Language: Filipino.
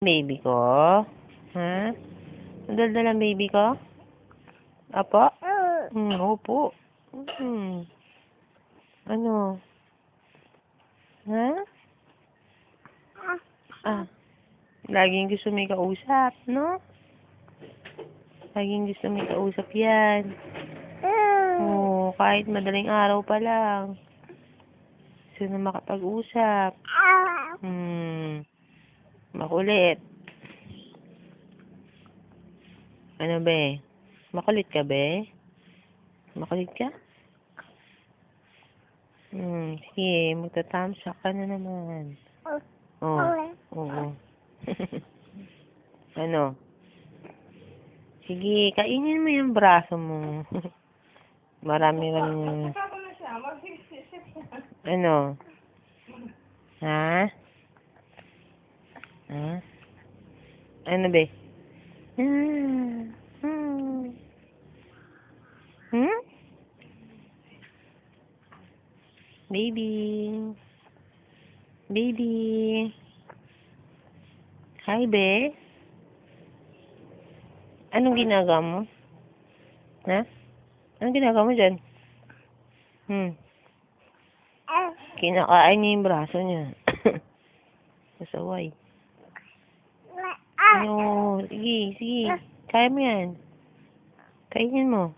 Baby ko? Ha? Nadaldal ang baby ko? Apo? Opo. Ano? Ha? Laging gusto may kausap, no? Laging gusto may kausap yan. Kahit madaling araw pa lang. Gusto na makapag-usap. Makulit. Ano be? Makulit ka be? Makulit ka? Sige, magtatamsak ka na naman. Oo. Ano? Sige, kainin mo yung braso mo. Marami lang. Ano? Ha? Ha? Ano be? Baby. Baby. Hi, be. Anong ginagawa mo? Ha? Anong ginagawa mo dyan? Kinakain niya yung braso niya. Masaway. Ano? Sige, sige. Kaya mo yan. Kainin mo.